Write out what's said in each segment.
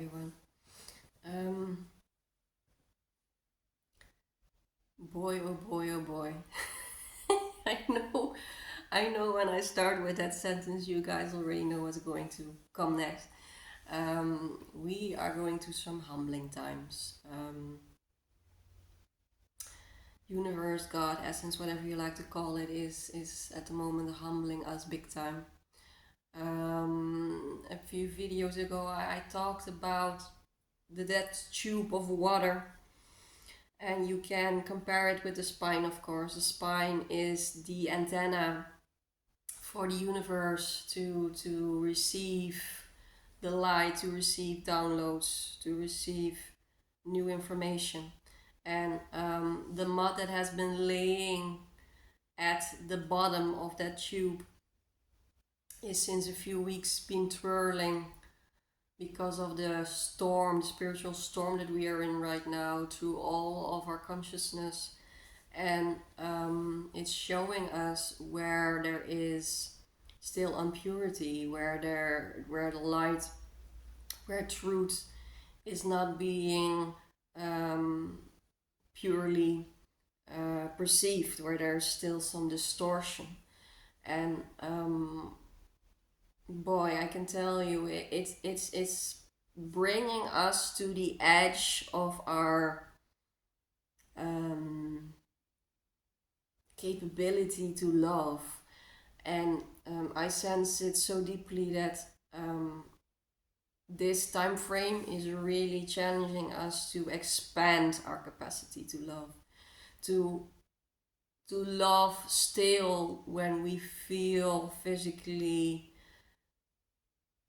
everyone. Um, Boy, oh boy, oh boy. I know, I know when I start with that sentence, you guys already know what's going to come next. We are going to some humbling times. Universe, God, essence, whatever you like to call it, is at the moment humbling us big time. A few videos ago, I talked about that tube of water, and you can compare it with the spine, of course. The spine is the antenna for the universe to receive the light, to receive downloads, to receive new information. And the mud that has been laying at the bottom of that tube is since a few weeks been twirling because of the storm, the spiritual storm that we are in right now, through all of our consciousness. And it's showing us where there is still impurity, where the light, where truth is not being um, purely perceived, where there's still some distortion. And boy, I can tell you, it's bringing us to the edge of our um, capability to love. And I sense it so deeply that this time frame is really challenging us to expand our capacity to love, to love still when we feel physically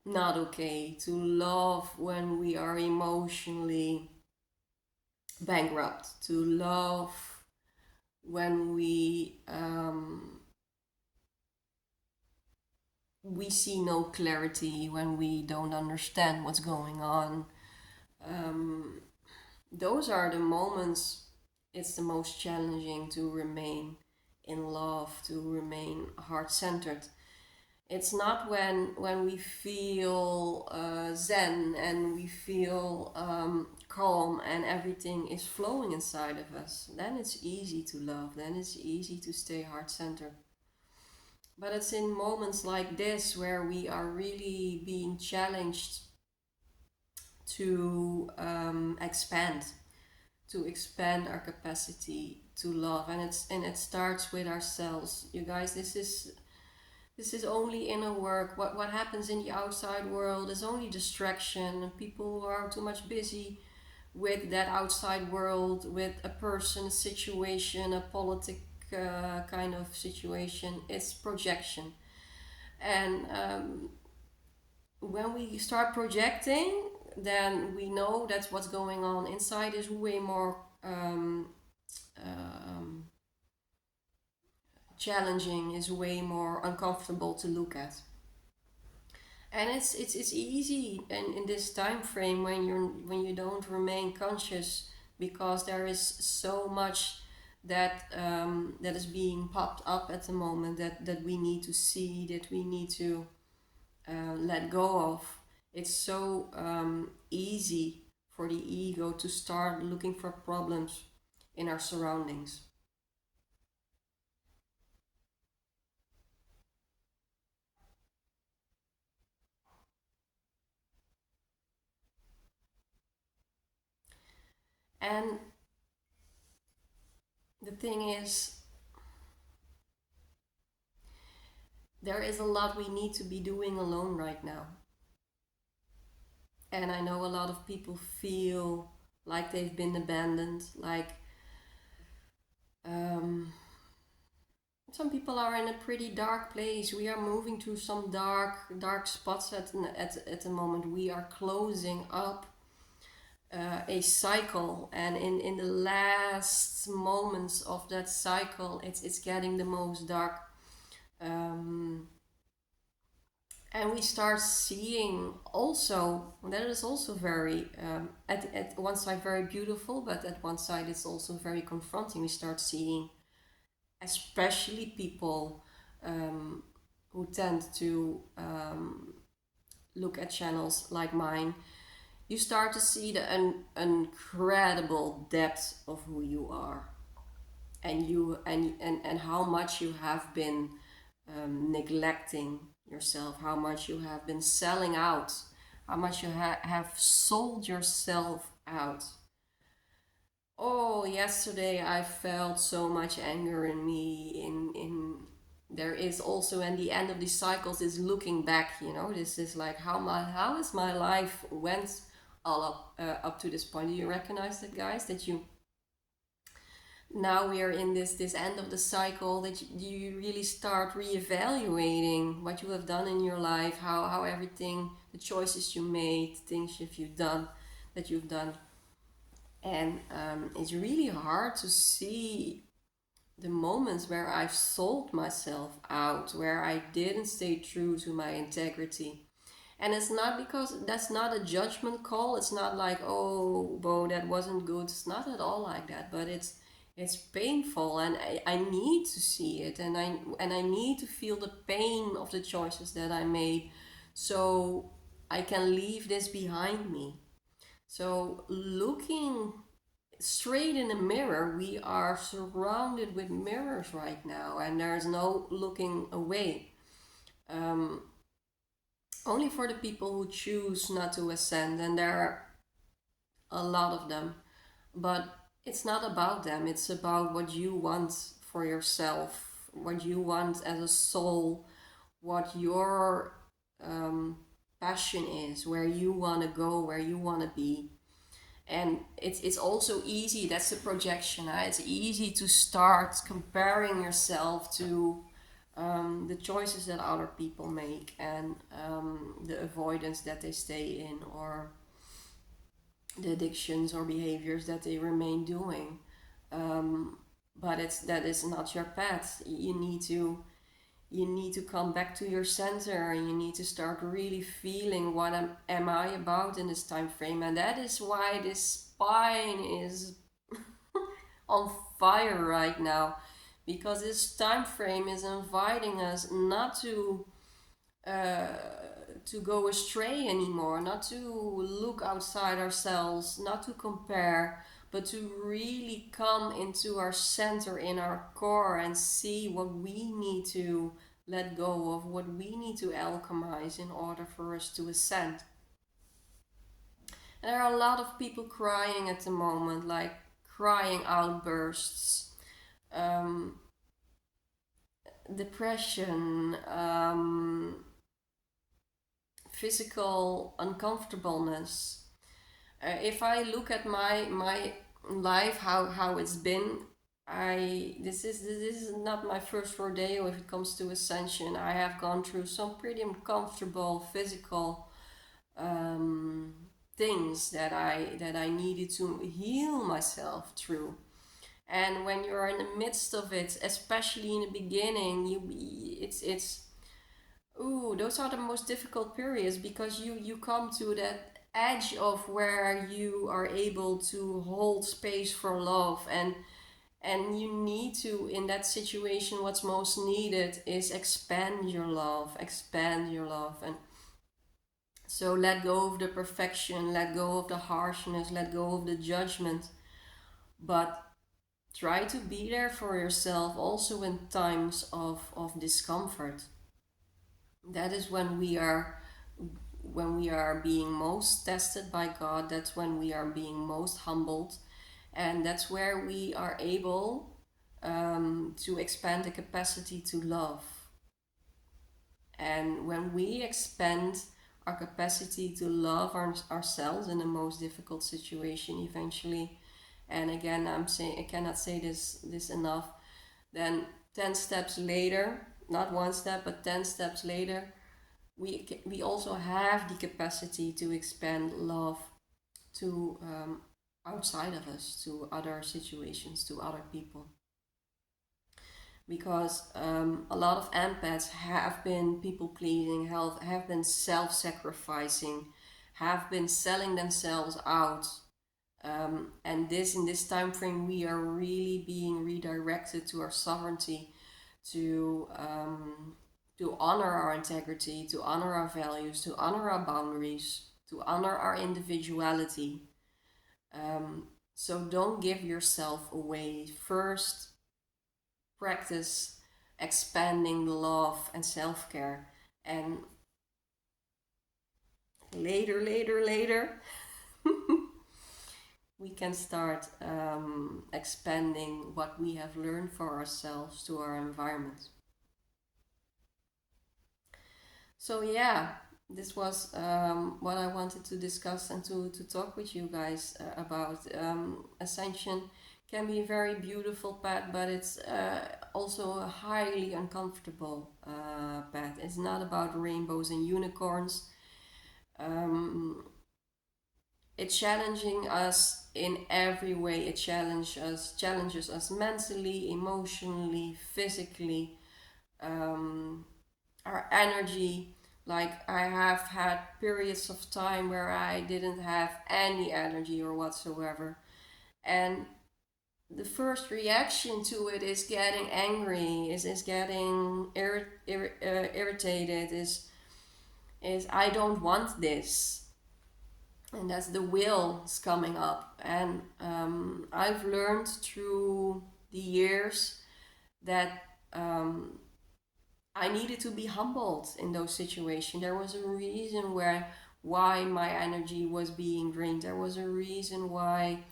not okay, to love when we are emotionally bankrupt, to love when we see no clarity, when we don't understand what's going on. Those are the moments it's the most challenging to remain in love, to remain heart-centered. It's not when we feel zen and we feel calm and everything is flowing inside of us. Then it's easy to love, then it's easy to stay heart-centered. But it's in moments like this where we are really being challenged to expand, our capacity to love, and it starts with ourselves. You guys, this is only inner work. What happens in the outside world is only distraction. People are too much busy with that outside world, with a person, a situation, a politic kind of situation. It's projection. And when we start projecting, then we know that's what's going on. Inside is way more um, challenging, is way more uncomfortable to look at. And it's easy in this time frame when you don't remain conscious, because there is so much that that is being popped up at the moment, that we need to see, that we need to let go of. It's so easy for the ego to start looking for problems in our surroundings. And the thing is, there is a lot we need to be doing alone right now. And I know a lot of people feel like they've been abandoned, like some people are in a pretty dark place. We are moving to some dark spots at the moment. We are closing up a cycle, and in the last moments of that cycle, it's getting the most dark. And we start seeing also, that is also very at one side very beautiful, but at one side it's also very confronting. We start seeing, especially people who tend to look at channels like mine, you start to see the incredible depth of who you are, and how much you have been neglecting yourself, how much you have been selling out, how much you have sold yourself out. Oh, yesterday I felt so much anger in me. In there is also, in the end of these cycles, is looking back. This is like how is my life went all up to this point. Do you recognize that, guys? That you now we are in this end of the cycle, that you really start reevaluating what you have done in your life, how everything, the choices you made, things that you've done. And it's really hard to see the moments where I've sold myself out, where I didn't stay true to my integrity. And it's not because that's not a judgment call. It's not like, oh, Bo, that wasn't good. It's not at all like that. But it's painful, and I need to see it, and I need to feel the pain of the choices that I made, so I can leave this behind me. So looking straight in the mirror, we are surrounded with mirrors right now, and there's no looking away. Um, Only for the people who choose not to ascend, and there are a lot of them. But it's not about them, it's about what you want for yourself, what you want as a soul, what your passion is, where you want to go, where you want to be. And it's also easy, that's the projection. It's easy to start comparing yourself to the choices that other people make, and the avoidance that they stay in, or the addictions or behaviors that they remain doing. um, but that is not your path. You need to come back to your center, and you need to start really feeling what am I about in this time frame. And that is why this spine is on fire right now, because this time frame is inviting us not uh, to go astray anymore, not to look outside ourselves, not to compare, but to really come into our center, in our core, and see what we need to let go of, what we need to alchemize in order for us to ascend. And there are a lot of people crying at the moment, like crying outbursts, um, depression, physical uncomfortableness. If I look at my life, how it's been, I this is not my first rodeo if it comes to ascension. I have gone through some pretty uncomfortable physical um, things that I needed to heal myself through. And when you're in the midst of it, especially in the beginning, it's ooh, those are the most difficult periods, because you come to that edge of where you are able to hold space for love, and you need to, in that situation, what's most needed is expand your love. And so let go of the perfection, let go of the harshness, let go of the judgment, but try to be there for yourself also in times of discomfort. That is when we are being most tested by God. That's when we are being most humbled, and that's where we are able to expand the capacity to love. And when we expand our capacity to love ourselves in the most difficult situation, eventually, and again, I'm saying, I cannot say this enough, then 10 steps later, not one step but 10 steps later, we also have the capacity to expand love to outside of us, to other situations, to other people. Because a lot of empaths have been people pleasing, have been self sacrificing, have been selling themselves out. And in this time frame, we are really being redirected to our sovereignty, to honor our integrity, to honor our values, to honor our boundaries, to honor our individuality. So don't give yourself away. First, practice expanding love and self-care, and later we can start expanding what we have learned for ourselves to our environment. So yeah, this was what I wanted to discuss and to talk with you guys about. Ascension can be a very beautiful path, but it's also a highly uncomfortable path. It's not about rainbows and unicorns. Um, it's challenging us in every way. It challenges us mentally, emotionally, physically. Our energy. Like, I have had periods of time where I didn't have any energy or whatsoever. And the first reaction to it is getting angry, is getting irritated, is I don't want this. And that's the will is coming up. And I've learned through the years that I needed to be humbled in those situations. There was a reason why my energy was being drained. There was a reason why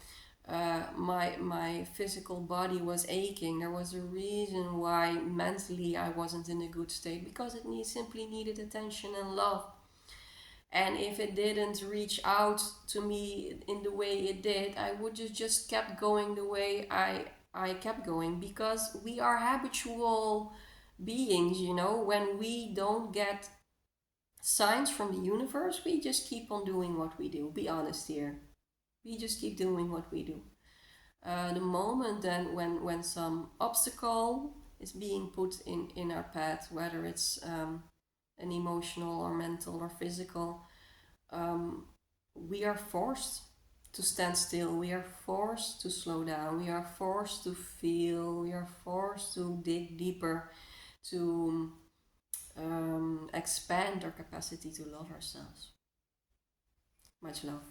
my physical body was aching. There was a reason why mentally I wasn't in a good state, because it simply needed attention and love. And if it didn't reach out to me in the way it did, I would just kept going the way I kept going, because we are habitual beings, when we don't get signs from the universe, we just keep on doing what we do. Be honest here. We just keep doing what we do. The moment then when some obstacle is being put in our path, whether it's an emotional or mental or physical, we are forced to stand still. We are forced to slow down. We are forced to feel. We are forced to dig deeper, to expand our capacity to love ourselves. Much love.